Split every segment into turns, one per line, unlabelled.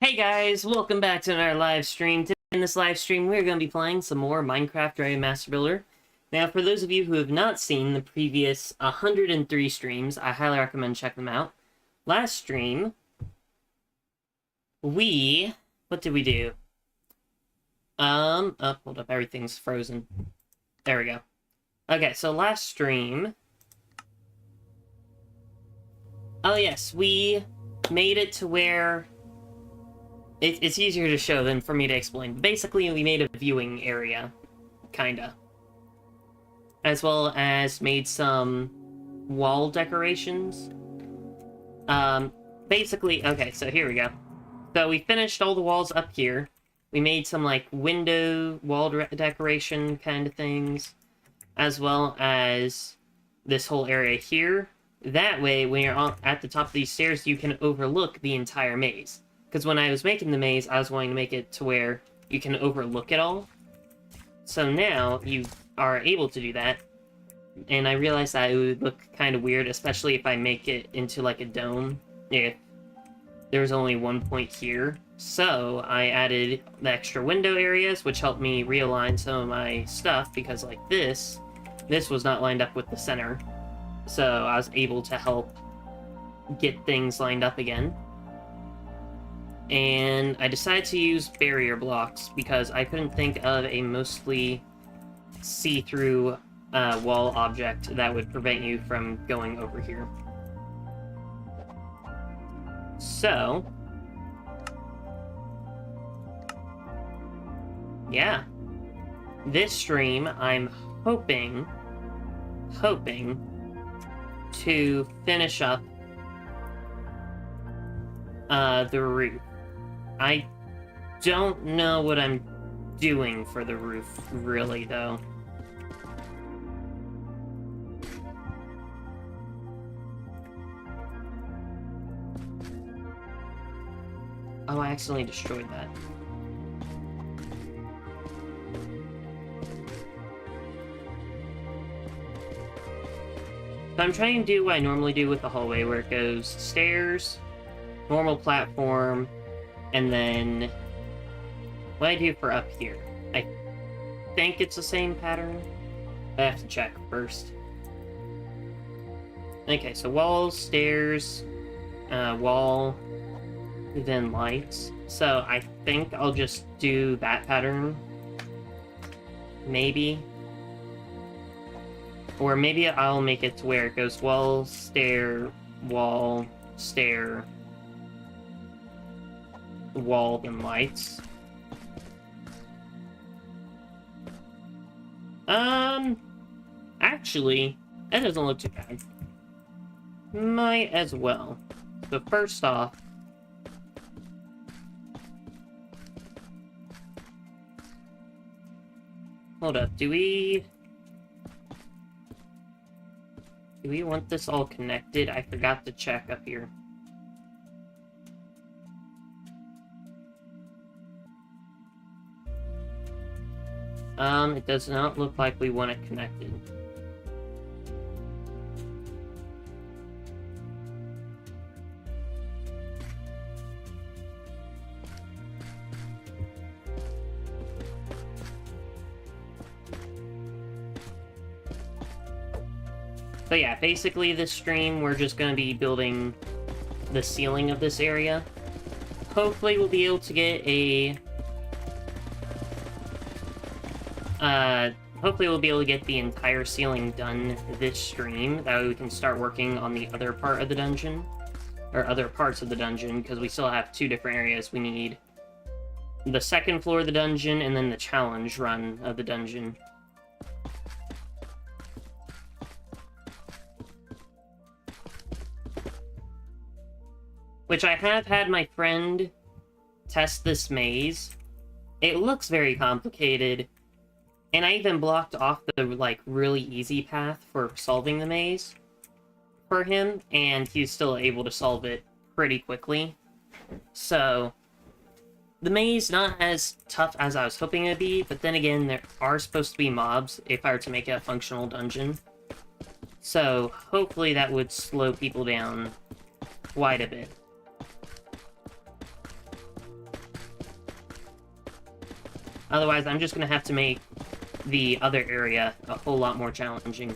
Hey guys, welcome back to another live stream. Today in this live stream, we're going to be playing some more Minecraft BagelMaster Builder. Now, for those of you who have not seen the previous 103 streams, I highly recommend checking them out. Last stream, what did we do? Oh, hold up, everything's frozen. There we go. Okay, so last stream... Oh yes, we made it to where... It's easier to show than for me to explain. Basically, we made a viewing area, kinda. As well as made some wall decorations. Basically, okay, so here we go. So we finished all the walls up here. We made some, like, window wall decoration kind of things. As well as this whole area here. That way, when you're at the top of these stairs, you can overlook the entire maze. Because when I was making the maze, I was wanting to make it to where you can overlook it all. So now you are able to do that. And I realized that it would look kind of weird, especially if I make it into like a dome. If there's only one point here. So I added the extra window areas, which helped me realign some of my stuff. Because like this was not lined up with the center. So I was able to help get things lined up again. And I decided to use barrier blocks because I couldn't think of a mostly see-through wall object that would prevent you from going over here. So, yeah. This stream, I'm hoping to finish up the roof. I don't know what I'm doing for the roof, really, though. Oh, I accidentally destroyed that. So I'm trying to do what I normally do with the hallway, where it goes stairs, normal platform, and then what I do for up here. I think it's the same pattern. I have to check first. Okay, so walls, stairs, wall, then lights. So I think I'll just do that pattern. Maybe. Or maybe I'll make it to where it goes wall, stair, wall, stair, wall, and lights. Actually, that doesn't look too bad. Might as well. So first off, hold up, do we want this all connected? I forgot to check up here. It does not look like we want it connected. So yeah, basically this stream, we're just going to be building the ceiling of this area. Hopefully we'll be able to get a... hopefully we'll be able to get the entire ceiling done this stream. That way we can start working on the other part of the dungeon. Or other parts of the dungeon, because we still have two different areas. We need the second floor of the dungeon, and then the challenge run of the dungeon. Which I have had my friend test this maze. It looks very complicated. And I even blocked off the, like, really easy path for solving the maze for him, and he's still able to solve it pretty quickly. So, the maze not as tough as I was hoping it'd be, but then again, there are supposed to be mobs if I were to make it a functional dungeon. So, hopefully that would slow people down quite a bit. Otherwise, I'm just gonna have to make the other area a whole lot more challenging.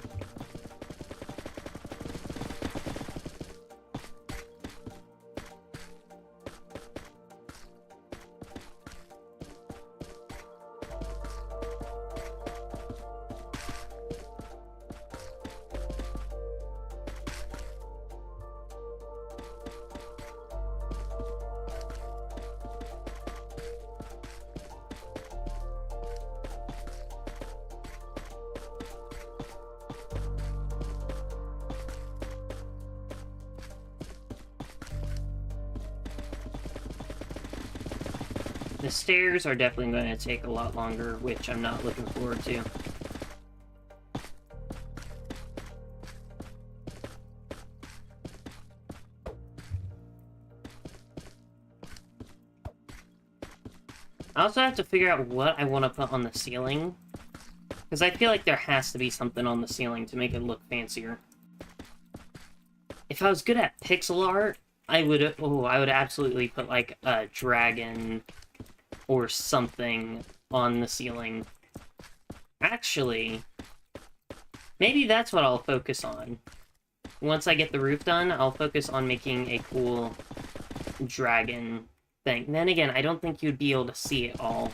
The stairs are definitely going to take a lot longer, which I'm not looking forward to. I also have to figure out what I want to put on the ceiling, because I feel like there has to be something on the ceiling to make it look fancier. If I was good at pixel art, I would absolutely put like a dragon or something on the ceiling. Actually, maybe that's what I'll focus on. Once I get the roof done, I'll focus on making a cool dragon thing. Then again, I don't think you'd be able to see it all.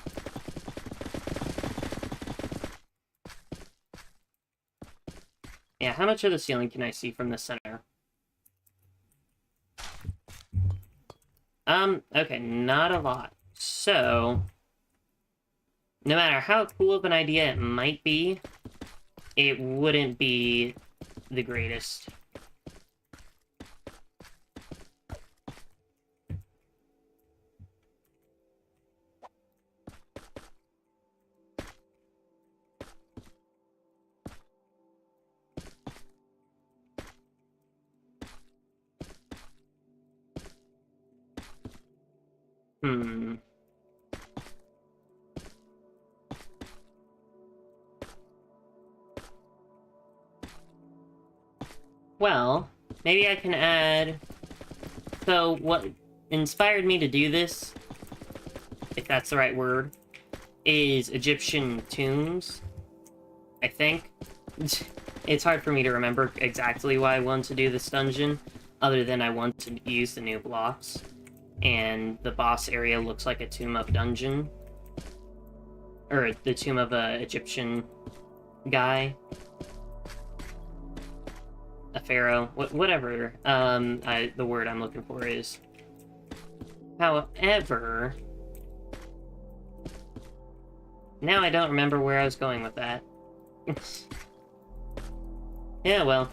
Yeah, how much of the ceiling can I see from the center? Okay, not a lot. So, no matter how cool of an idea it might be, it wouldn't be the greatest. Well, maybe I can add... So, what inspired me to do this, if that's the right word, is Egyptian tombs, I think. It's hard for me to remember exactly why I wanted to do this dungeon, other than I want to use the new blocks. And the boss area looks like a Tomb of Dungeon. Or the Tomb of a Egyptian guy. A pharaoh, whatever the word I'm looking for is. However, now I don't remember where I was going with that. Yeah, well.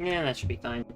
Yeah, that should be fine.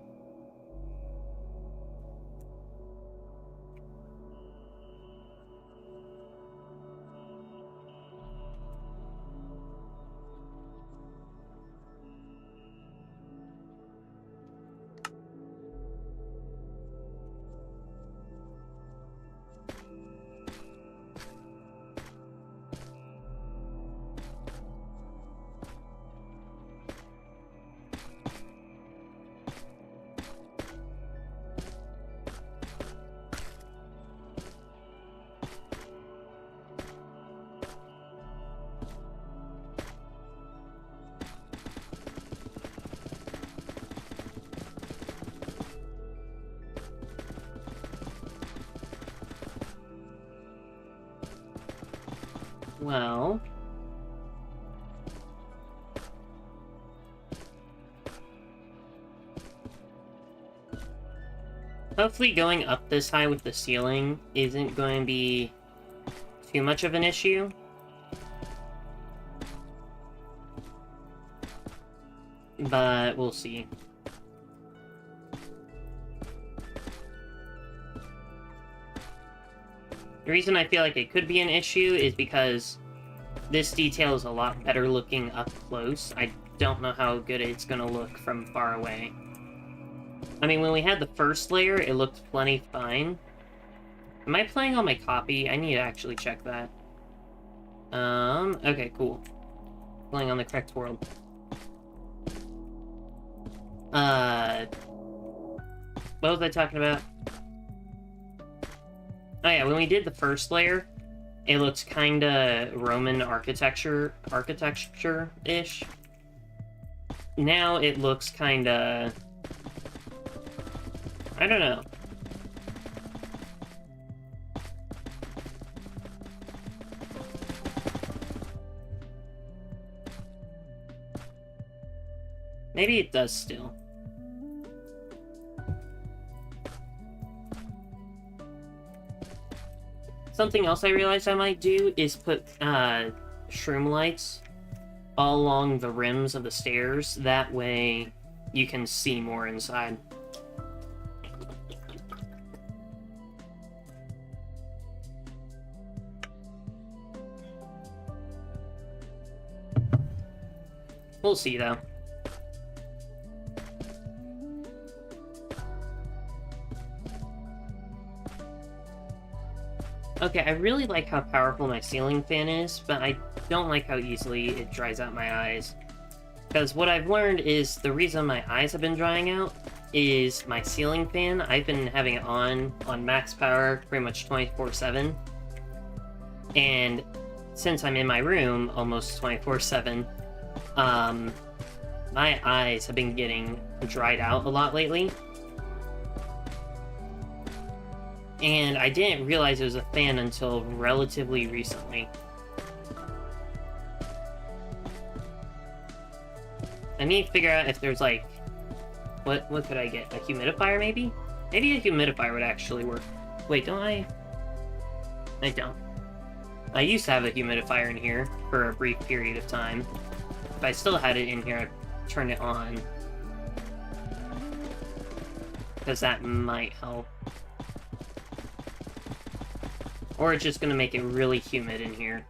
Well... hopefully going up this high with the ceiling isn't going to be too much of an issue. But we'll see. The reason I feel like it could be an issue is because this detail is a lot better looking up close. I don't know how good it's gonna look from far away. I mean, when we had the first layer, it looked plenty fine. Am I playing on my copy? I need to actually check that. Okay, cool. Playing on the correct world. What was I talking about? Oh yeah, when we did the first layer, it looks kinda Roman architecture-ish. Now it looks kinda... I don't know. Maybe it does still. Something else I realized I might do is put shroom lights all along the rims of the stairs. That way you can see more inside. We'll see, though. Okay, I really like how powerful my ceiling fan is, but I don't like how easily it dries out my eyes. Because what I've learned is the reason my eyes have been drying out is my ceiling fan. I've been having it on max power pretty much 24/7. And since I'm in my room almost 24/7, my eyes have been getting dried out a lot lately. And I didn't realize it was a fan until relatively recently. I need to figure out if there's like... What could I get? A humidifier, maybe? Maybe a humidifier would actually work. Wait, don't I? I don't. I used to have a humidifier in here for a brief period of time. If I still had it in here, I'd turn it on. Because that might help. Or it's just gonna make it really humid in here.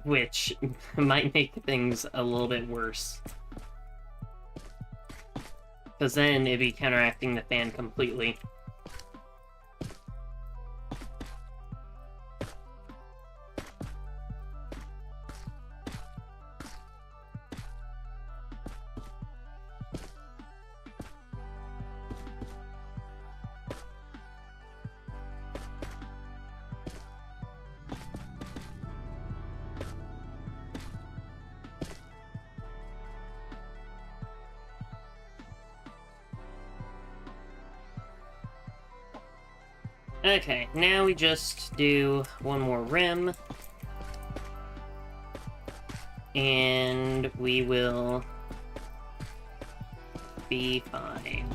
Which might make things a little bit worse. Because then it'd be counteracting the fan completely. Okay, now we just do one more rim. And we will be fine.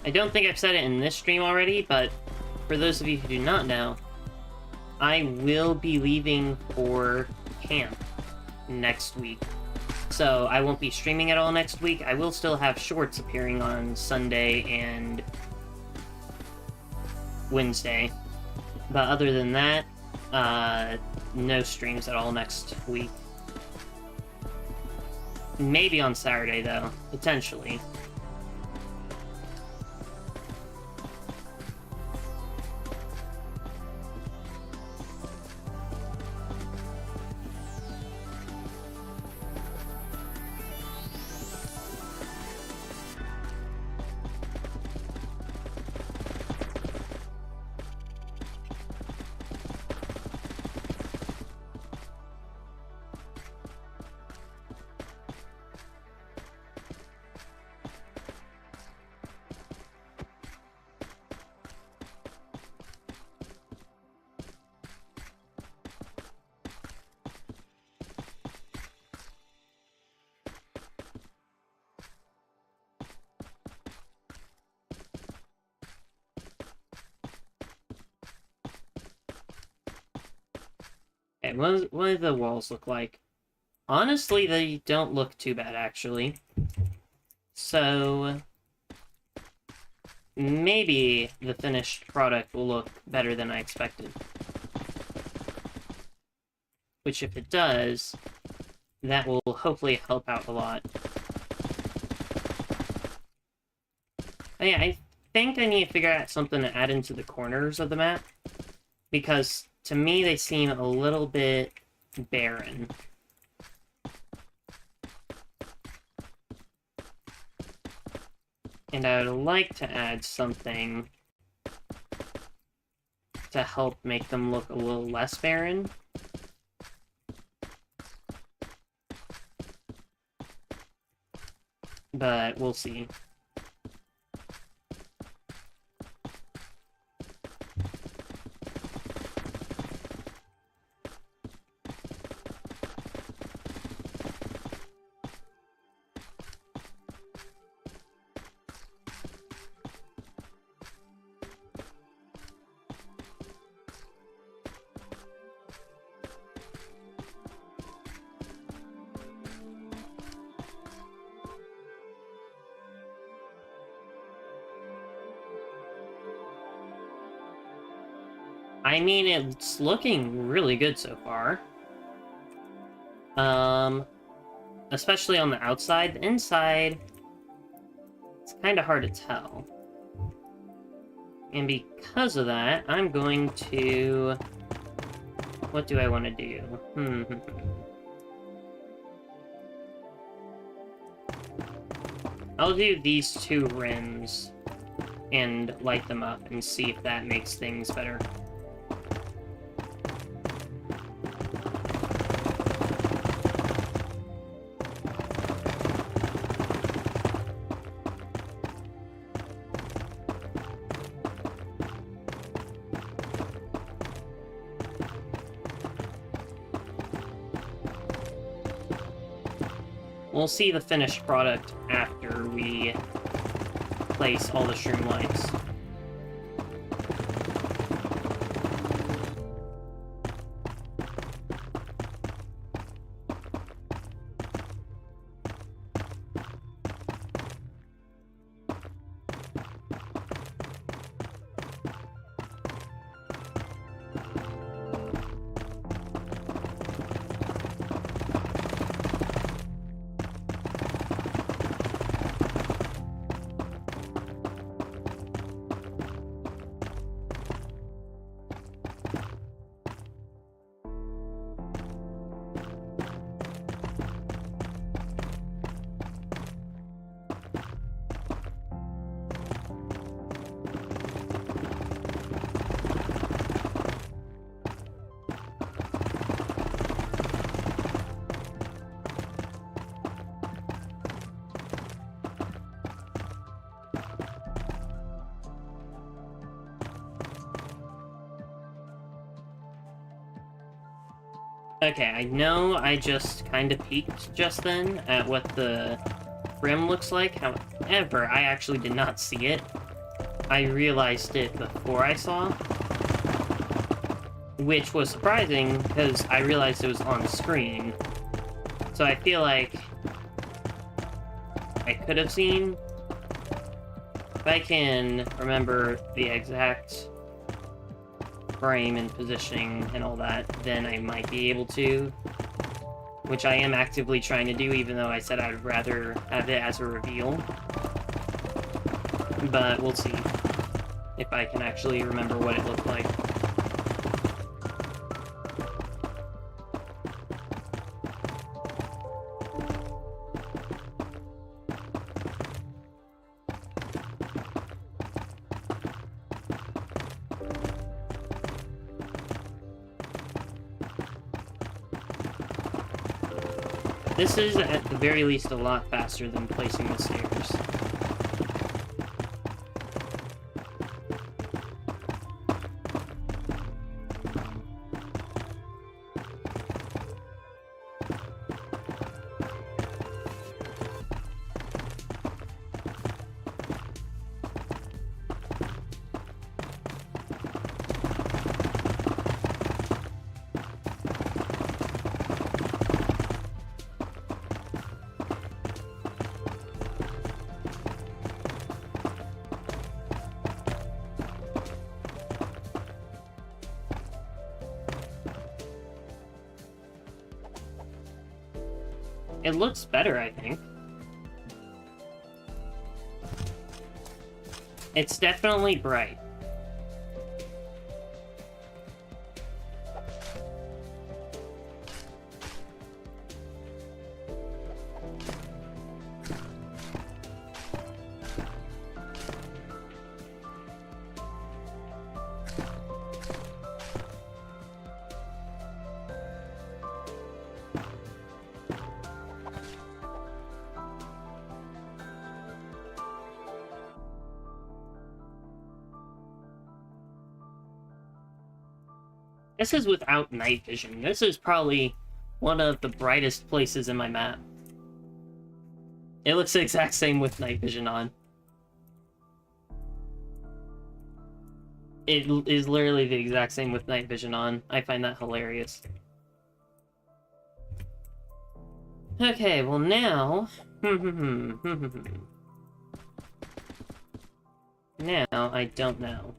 I don't think I've said it in this stream already, but for those of you who do not know, I will be leaving for camp next week. So I won't be streaming at all next week. I will still have shorts appearing on Sunday and Wednesday. But other than that, no streams at all next week. Maybe on Saturday, though. Potentially. Okay, what do the walls look like? Honestly, they don't look too bad, actually. So, maybe the finished product will look better than I expected. Which, if it does, that will hopefully help out a lot. Oh, yeah, I think I need to figure out something to add into the corners of the map. Because, to me, they seem a little bit barren. And I would like to add something to help make them look a little less barren. But we'll see. I mean, it's looking really good so far. Especially on the outside. The inside, it's kind of hard to tell. And because of that, I'm going to... What do I want to do? I'll do these two rims and light them up and see if that makes things better. We'll see the finished product after we place all the streamlights. Okay, I know I just kind of peeked just then at what the rim looks like. However, I actually did not see it. I realized it before I saw, which was surprising because I realized it was on screen. So I feel like I could have seen. If I can remember the exact frame and positioning and all that, then I might be able to, which I am actively trying to do, even though I said I'd rather have it as a reveal. But we'll see if I can actually remember what it looked like. This is, at the very least, a lot faster than placing the stairs. It looks better, I think. It's definitely bright. This is without night vision. This is probably one of the brightest places in my map. It looks the exact same with night vision on. It is literally the exact same with night vision on. I find that hilarious. Okay, well now... now, I don't know.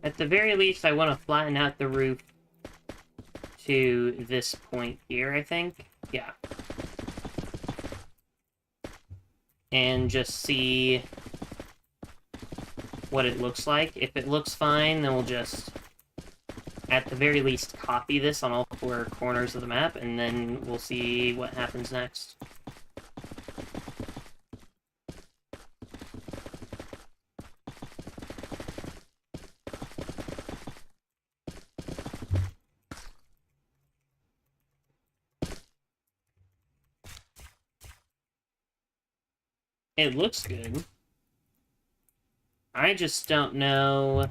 At the very least, I want to flatten out the roof to this point here, I think. Yeah. And just see what it looks like. If it looks fine, then we'll just, at the very least, copy this on all 4 corners of the map, and then we'll see what happens next. It looks good. I just don't know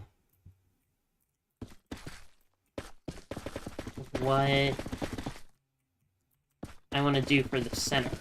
what I want to do for the center.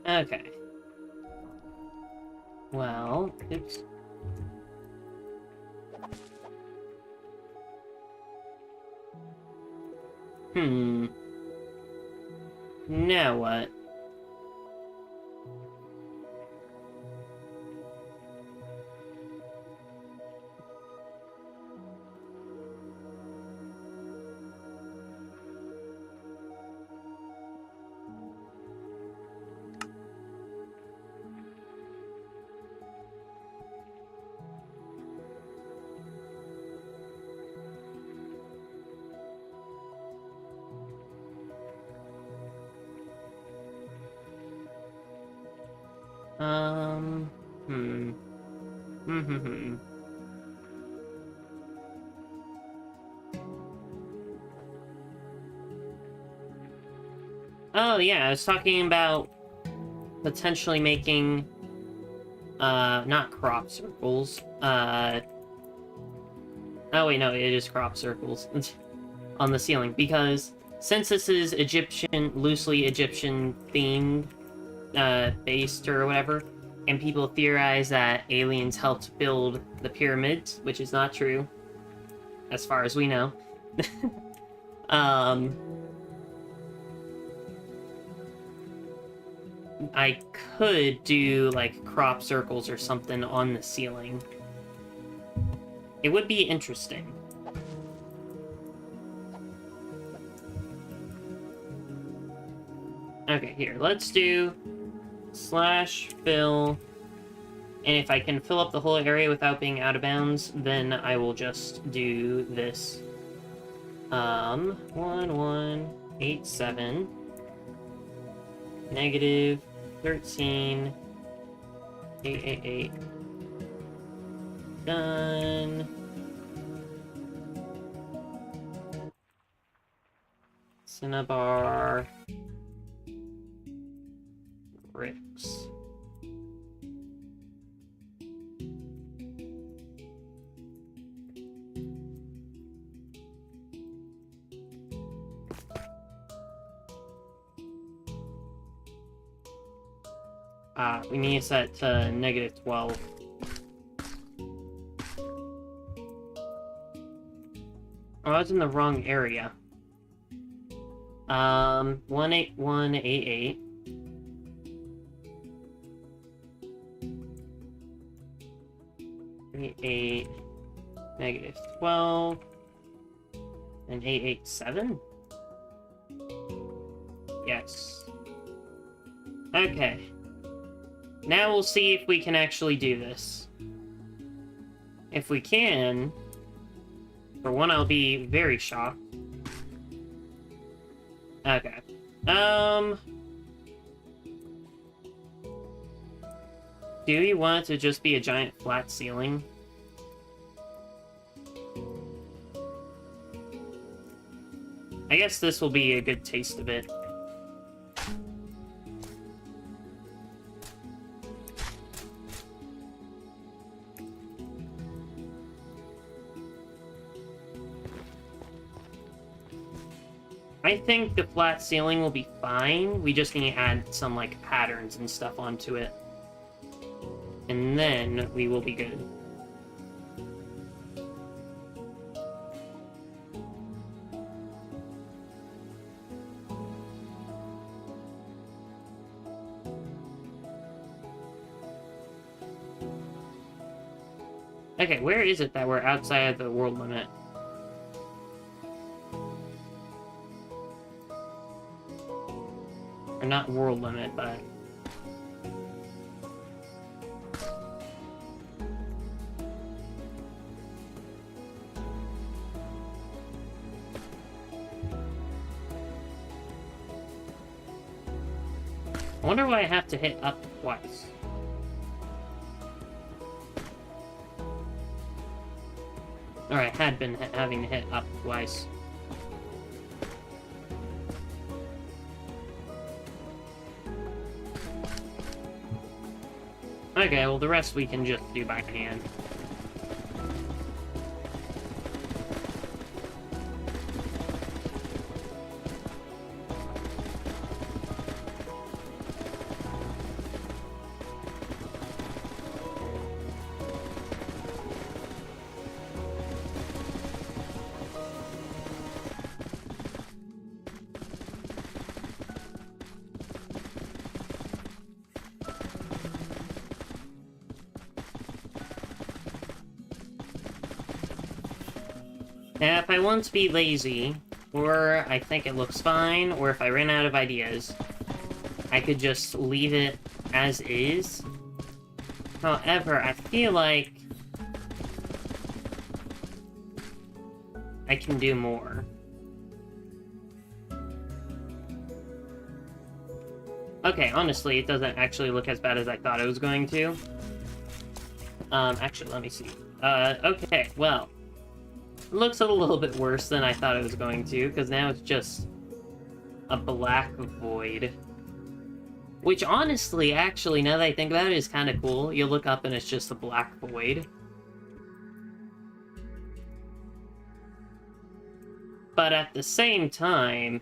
Okay. Well, oops. Now what? Hmm. Hmm. Oh, yeah, I was talking about potentially making, not crop circles, oh wait, no, it is crop circles on the ceiling, because since this is loosely Egyptian themed, based or whatever, and people theorize that aliens helped build the pyramids, which is not true, as far as we know. I could do, like, crop circles or something on the ceiling. It would be interesting. Okay, here, let's do /fill, and if I can fill up the whole area without being out of bounds, then I will just do this. 1187 negative 13 888 done. Cinnabar bricks. We need to set to -12. Oh, I was in the wrong area. 18188. -8, -12, and 887? Yes. Okay. Now we'll see if we can actually do this. If we can, for one, I'll be very shocked. Okay. Do you want it to just be a giant flat ceiling? I guess this will be a good taste of it. I think the flat ceiling will be fine. We just need to add some, like, patterns and stuff onto it. And then we will be good. Okay, where is it that we're outside of the world limit? Or not world limit, but... I wonder why I have to hit up twice. Or I had been having to hit up twice. Okay, well the rest we can just do by hand. Now, if I want to be lazy, or I think it looks fine, or if I ran out of ideas, I could just leave it as is. However, I feel like I can do more. Okay, honestly, it doesn't actually look as bad as I thought it was going to. Actually, let me see. Okay, well... It looks a little bit worse than I thought it was going to, because now it's just... a black void. Which honestly, actually, now that I think about it, is kind of cool. You look up and it's just a black void. But at the same time,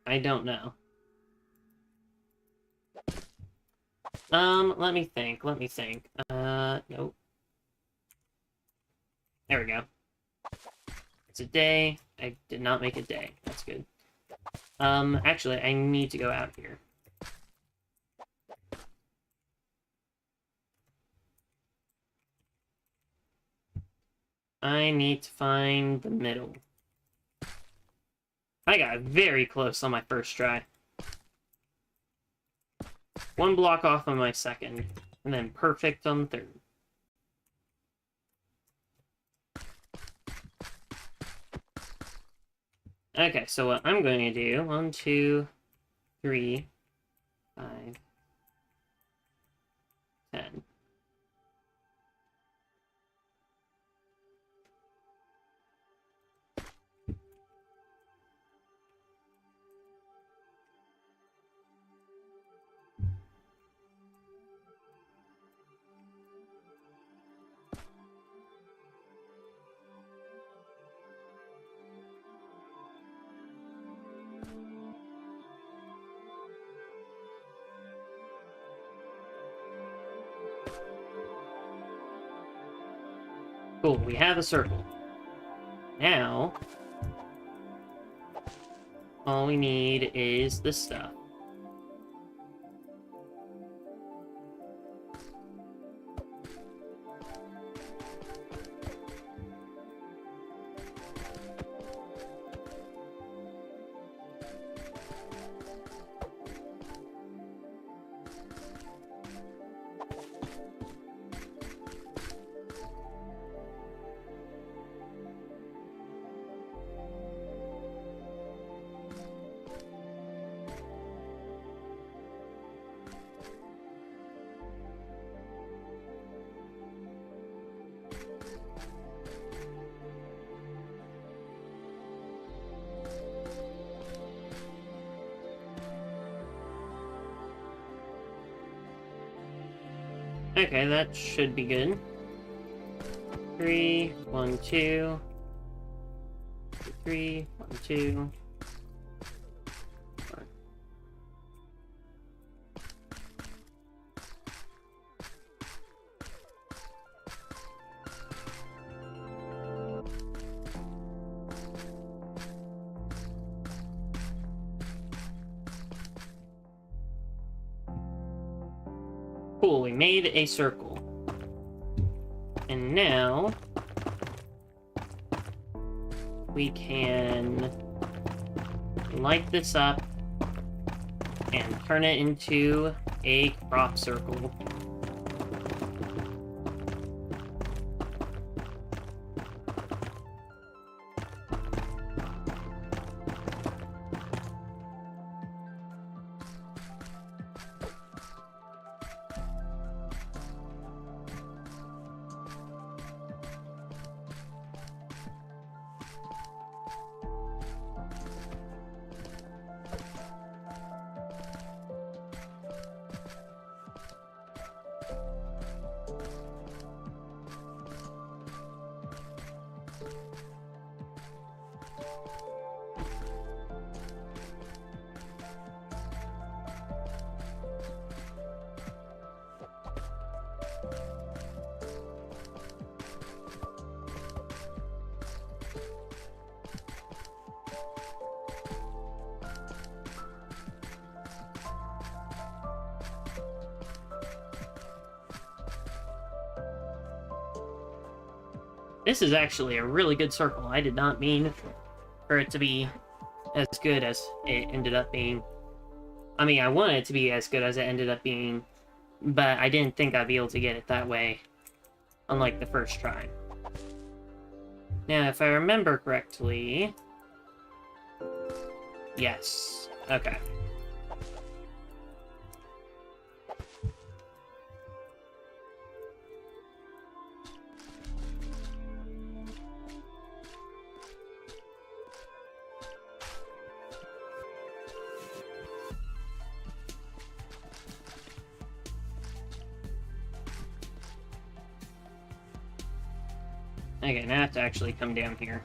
I don't know. Let me think. Nope. There we go. It's a day. I did not make a day. That's good. Actually, I need to go out here. I need to find the middle. I got very close on my first try. One block off on my second, and then perfect on the third. Okay, so what I'm going to do, 1, 2, 3, 5, 10. Cool, we have a circle. Now, all we need is this stuff. Okay, that should be good. 3, 1, 2. 3, 1, 2. 4. Cool, we made a circle. And now we can light this up and turn it into a crop circle. This is actually a really good circle. I did not mean for it to be as good as it ended up being. I mean, I wanted it to be as good as it ended up being, but I didn't think I'd be able to get it that way, unlike the first try. Now, if I remember correctly... Yes. Okay. Okay, now I have to actually come down here.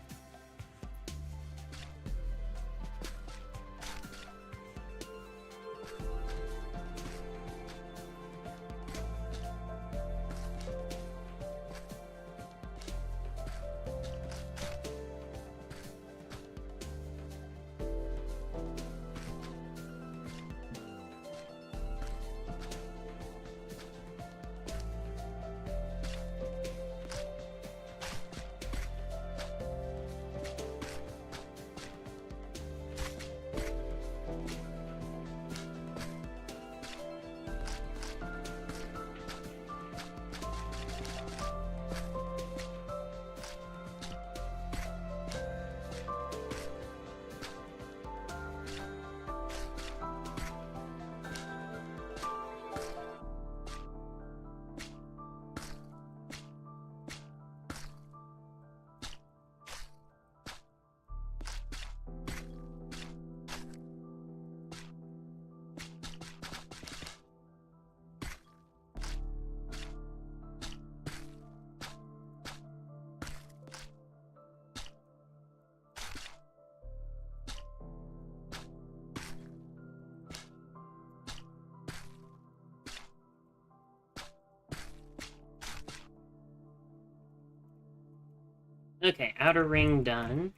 Okay, outer ring done.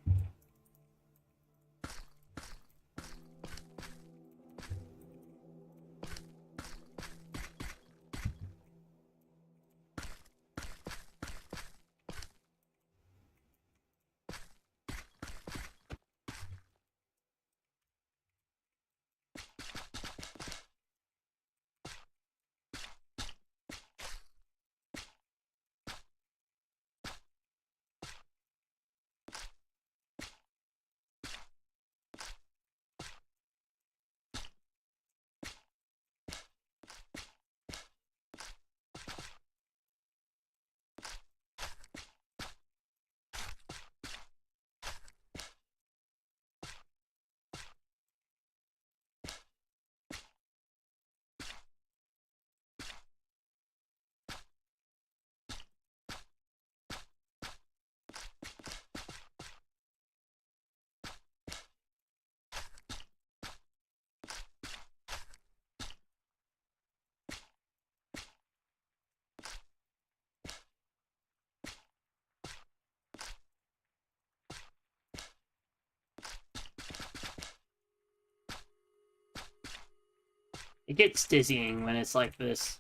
It gets dizzying when it's like this.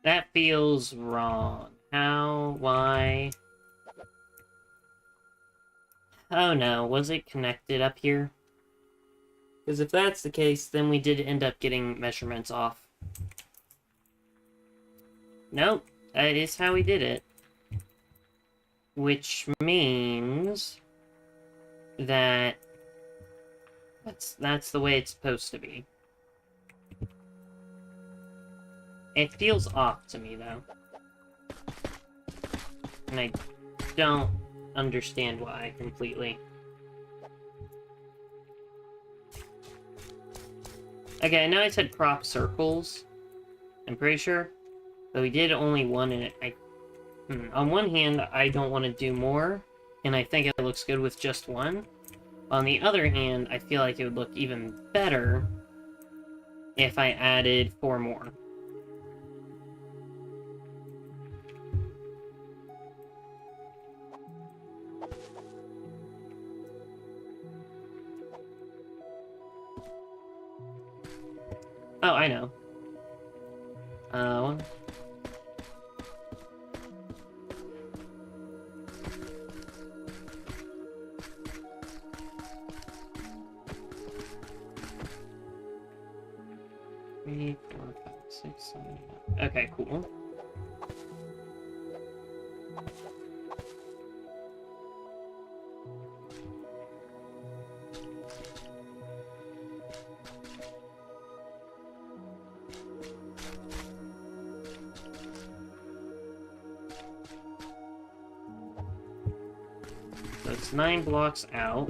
That feels wrong. How? Why? Oh no, was it connected up here? Because if that's the case, then we did end up getting measurements off. Nope, that is how we did it. Which means that that's the way it's supposed to be. It feels off to me, though. And I don't understand why completely. Okay, I know I said crop circles. I'm pretty sure. But we did only one in it. On one hand, I don't want to do more, and I think it looks good with just one. On the other hand, I feel like it would look even better if I added 4 more. Oh, I know. One. Three, 4, 5, 6, 7, 8. Okay, cool. So it's 9 blocks out.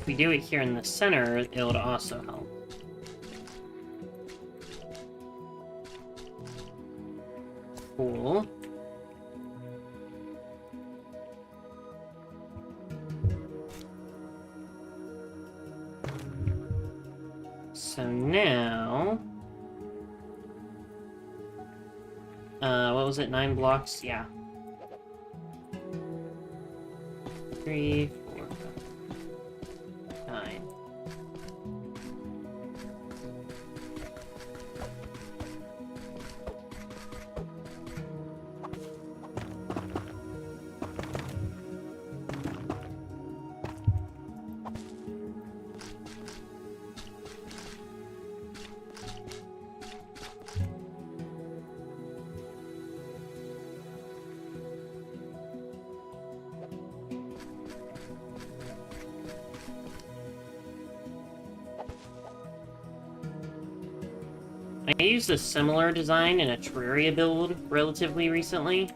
if we do it here in the center, it'll also help. Cool. So now... what was it? 9 blocks? Yeah. 3, 4, 5, 9. I used a similar design in a Terraria build relatively recently.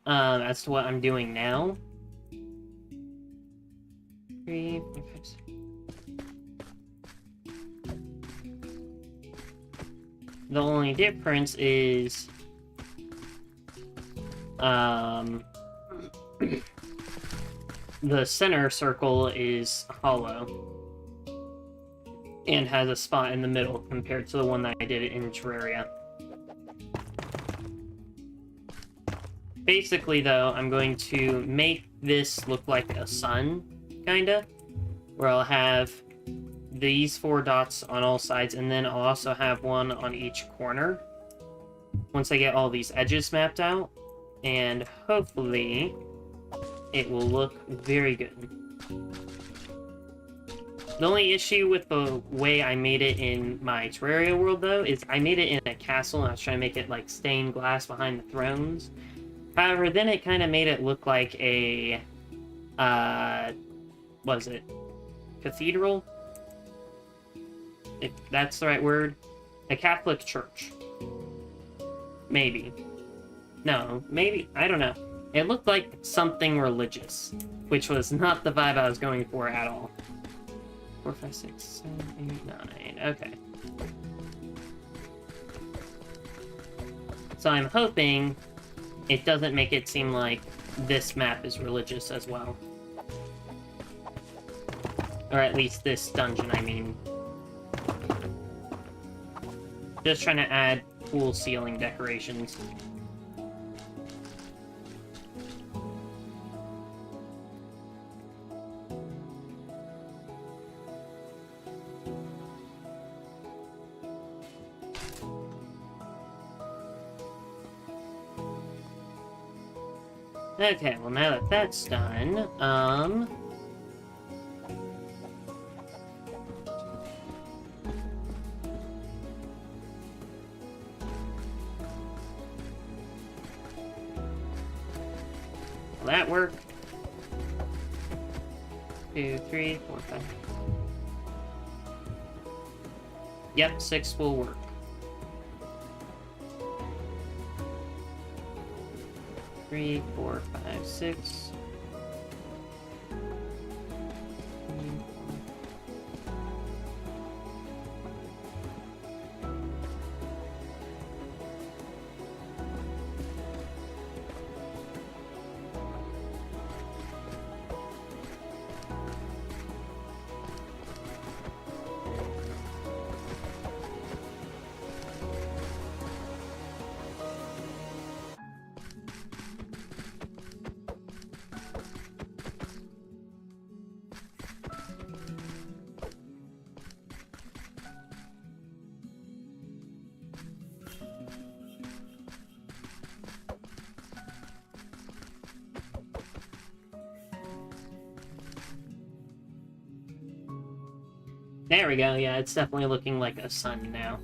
As to what I'm doing now. 3, 4, 5, 6. The only difference is... the center circle is hollow. And has a spot in the middle compared to the one that I did in Terraria. Basically, though, I'm going to make this look like a sun, kinda. Where I'll have these 4 dots on all sides, and then I'll also have one on each corner. Once I get all these edges mapped out. And hopefully, it will look very good. The only issue with the way I made it in my Terraria world, though, is I made it in a castle, and I was trying to make it, like, stained glass behind the thrones. However, then it kind of made it look like a, what is it? Cathedral? If that's the right word. A Catholic church. Maybe. No, maybe. I don't know. It looked like something religious, which was not the vibe I was going for at all. 4, 5, 6, 7, 8, 9. Okay. So I'm hoping it doesn't make it seem like this map is religious as well. Or at least this dungeon, I mean. Just trying to add cool ceiling decorations. Okay, well now that that's done, will that work? 2, 3, 4, 5. Yep, 6 will work. 3, 4, 5, 6. There we go, yeah, it's definitely looking like a sun now.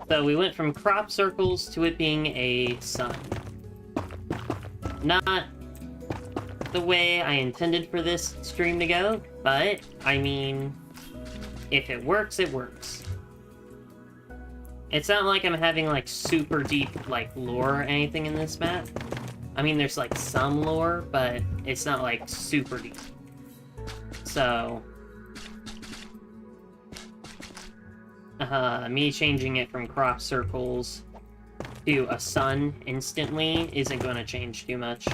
So we went from crop circles to it being a sun. Not the way I intended for this stream to go, but, I mean, if it works, it works. It's not like I'm having, like, super deep, like, lore or anything in this map. I mean, there's, like, some lore, but it's not, like, super deep. So, me changing it from crop circles to a sun instantly isn't going to change too much.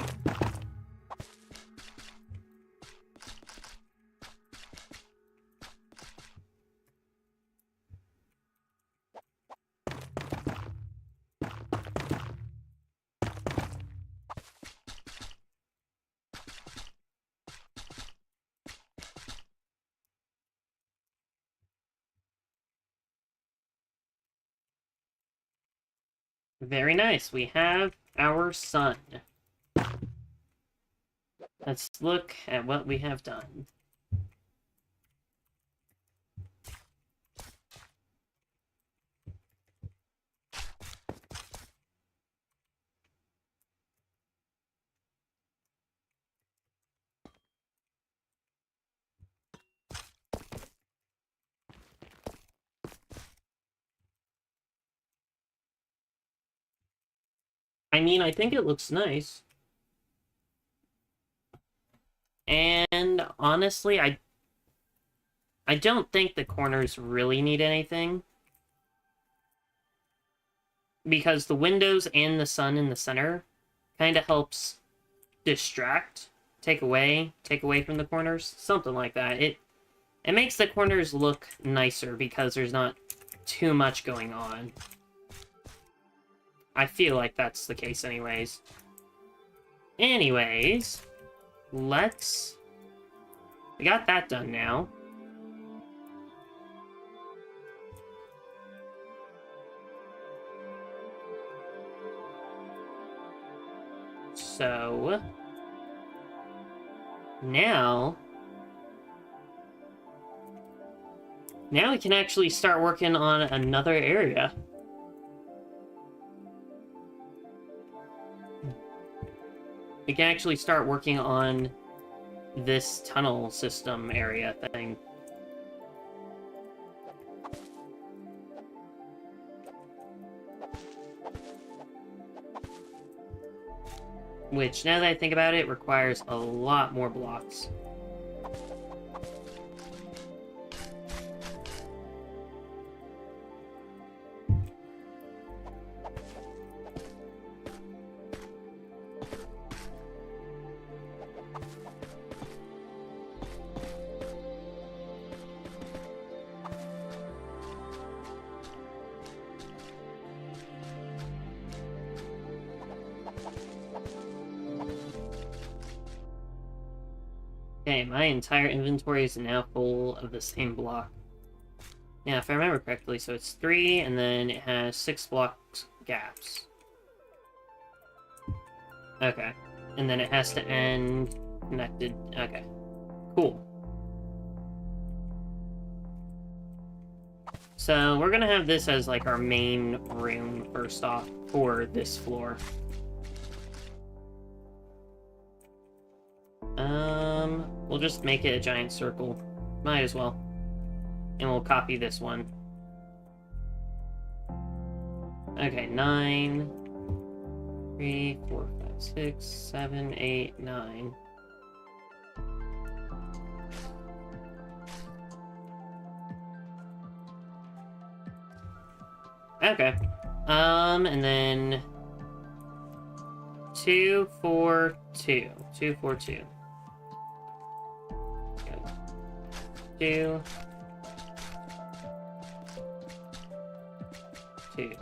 Very nice. We have our sun. Let's look at what we have done. I mean, I think it looks nice. And honestly, I don't think the corners really need anything. Because the windows and the sun in the center kind of helps distract, take away from the corners, something like that. It makes the corners look nicer because there's not too much going on. I feel like that's the case anyways. Anyways, we got that done now. So, now we can actually start working on another area. We can actually start working on this tunnel system area thing. Which, now that I think about it, requires a lot more blocks. Okay, my entire inventory is now full of the same block. Yeah, if I remember correctly, so it's 3, and then it has 6 blocks gaps. Okay. And then it has to end connected. Okay. Cool. So we're gonna have this as like our main room first off for this floor. We'll just make it a giant circle. Might as well. And we'll copy this one. Okay, 9, 3, 4, 5, 6, 7, 8, 9. Okay. And then 2, 4, 2. 2, 4, 2. 2. 2.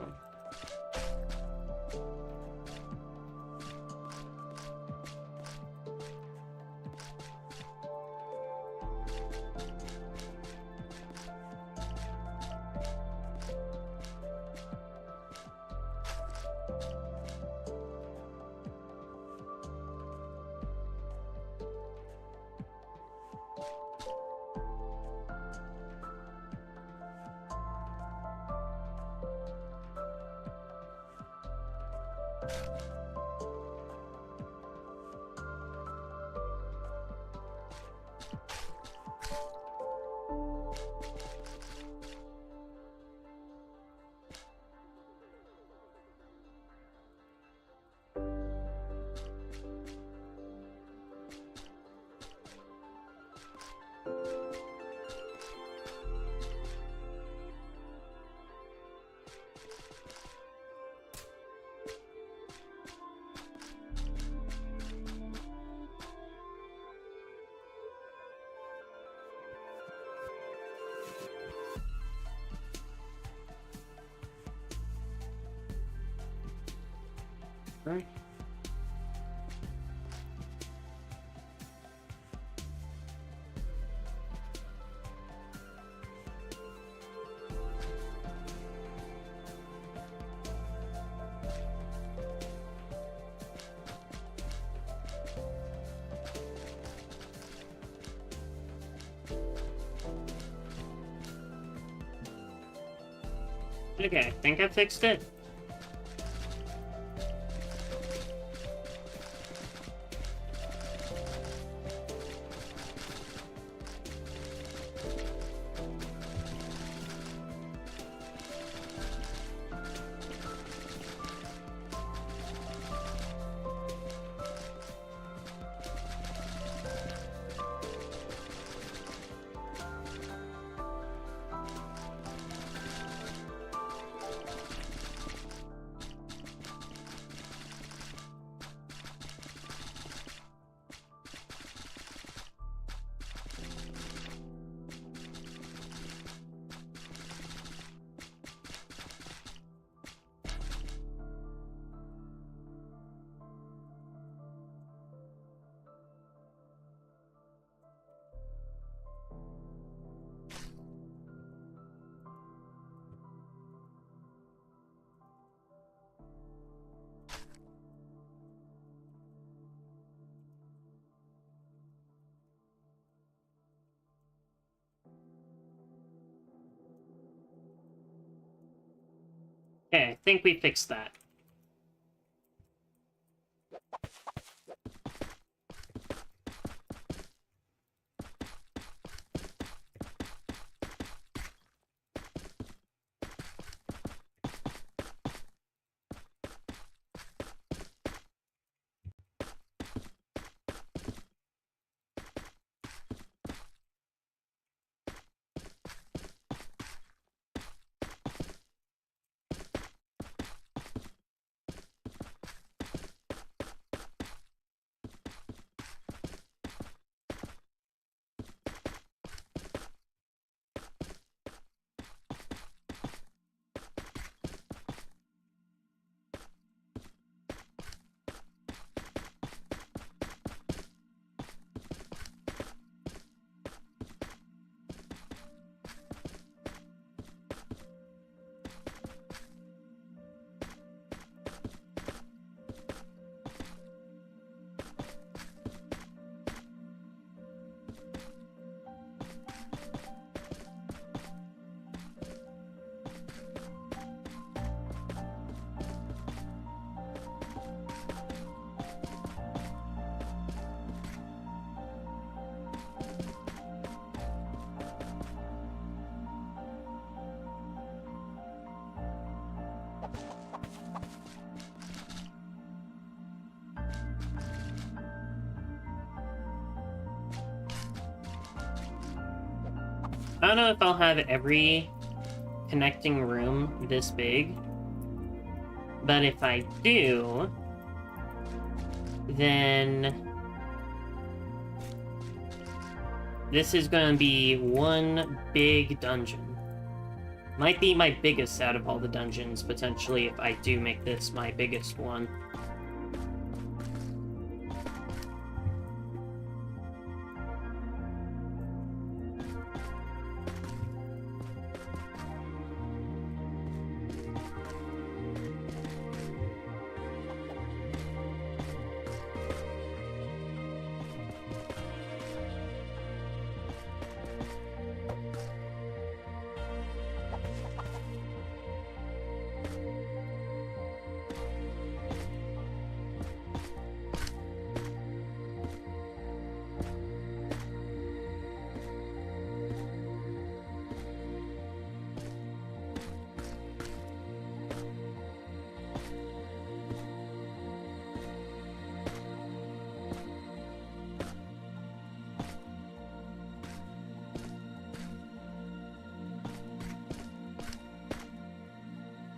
whatever. Okay, I think I fixed it. Okay, I think we fixed that. I don't know if I'll have every connecting room this big, but if I do, then this is going to be one big dungeon. Might be my biggest out of all the dungeons, potentially, if I do make this my biggest one.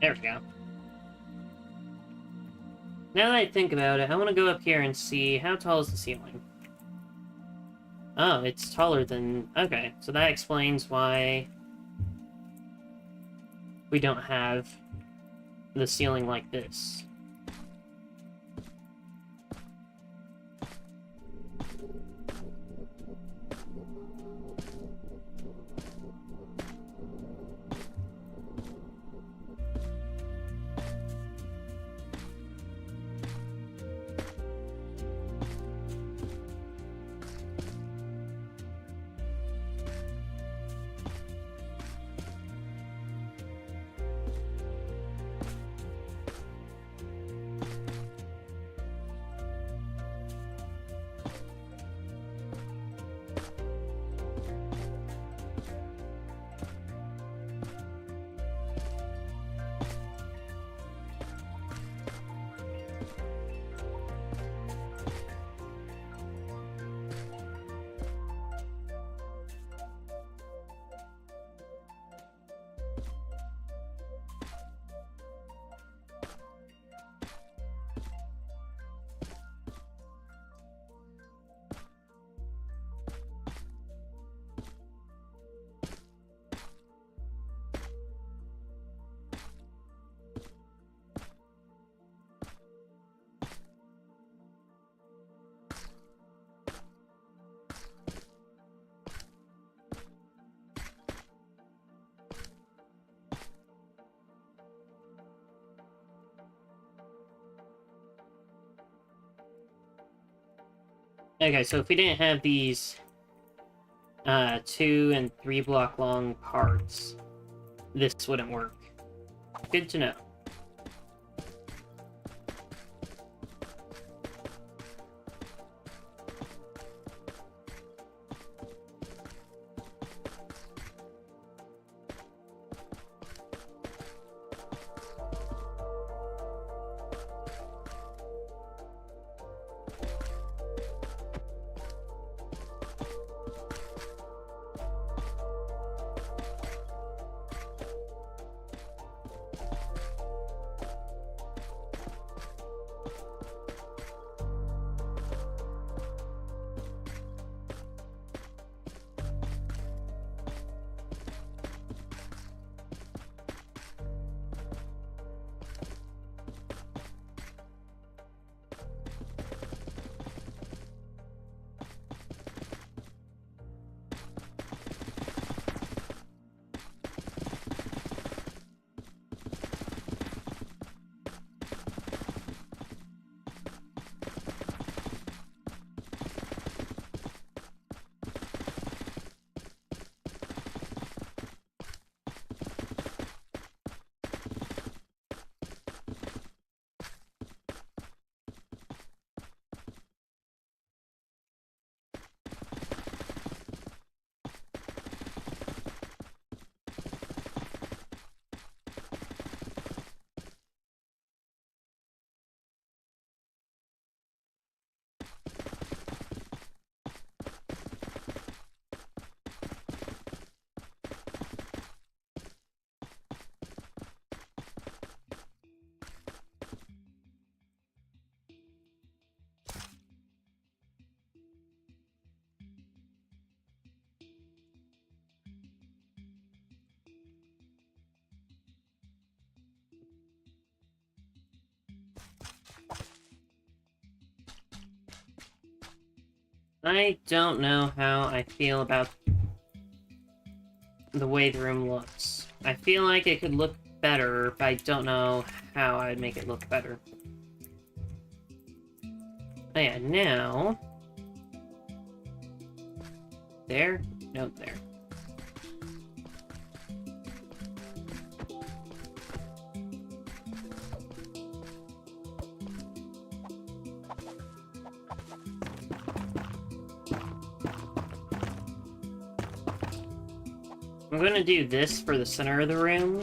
There we go. Now that I think about it, I want to go up here and see how tall is the ceiling. Oh, it's taller than... Okay, so that explains why we don't have the ceiling like this. Okay, so if we didn't have these 2 and 3 block long parts, this wouldn't work. Good to know. I don't know how I feel about the way the room looks. I feel like it could look better, but I don't know how I'd make it look better. Oh yeah, now... There? No, there. I'm gonna do this for the center of the room.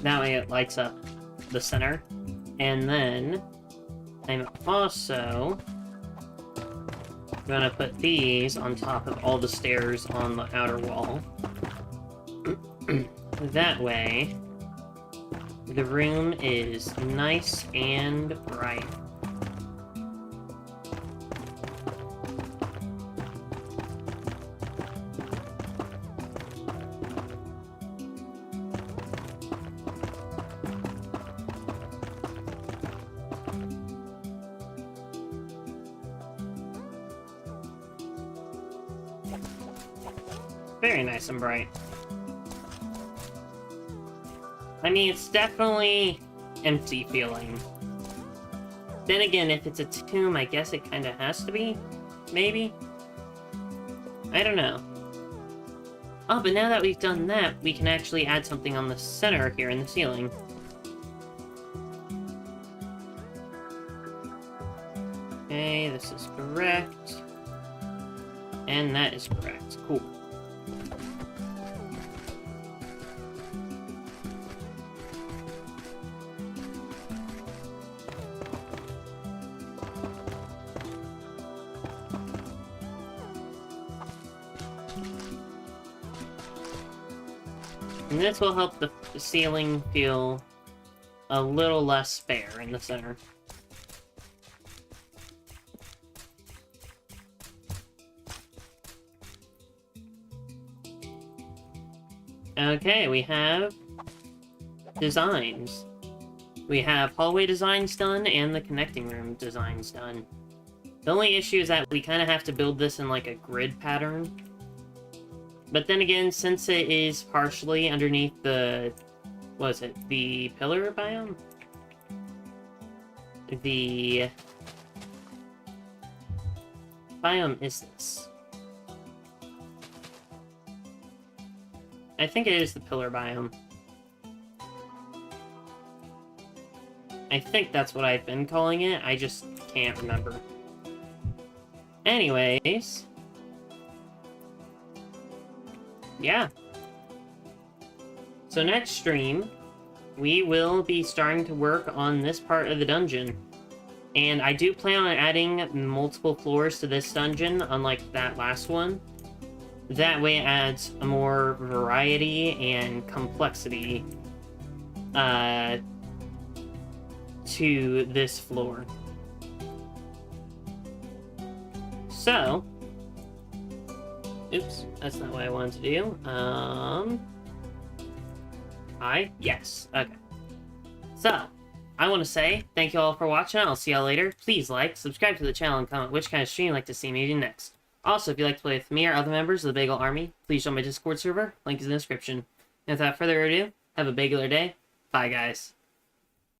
That way it lights up the center. And then I'm also gonna put these on top of all the stairs on the outer wall. That way, the room is nice and bright. Very nice and bright. I mean, it's definitely empty feeling. Then again, if it's a tomb, I guess it kind of has to be. Maybe? I don't know. Oh, but now that we've done that, we can actually add something on the center here in the ceiling. Okay, this is correct. And that is correct. Cool. And this will help the ceiling feel a little less bare in the center. Okay, we have designs. We have hallway designs done and the connecting room designs done. The only issue is that we kind of have to build this in like a grid pattern. But then again, since it is partially underneath the... what is it? The pillar biome? biome is this? I think it is the pillar biome. I think that's what I've been calling it. I just can't remember. Anyways. Yeah. So next stream, we will be starting to work on this part of the dungeon. And I do plan on adding multiple floors to this dungeon, unlike that last one. That way it adds more variety and complexity to this floor. So, oops, that's not what I wanted to do. Yes, okay. So, I want to say thank you all for watching. I'll see y'all later. Please like, subscribe to the channel, and comment which kind of stream you'd like to see me do next. Also, if you'd like to play with me or other members of the Bagel Army, please join my Discord server. Link is in the description. And without further ado, have a bageler day. Bye, guys.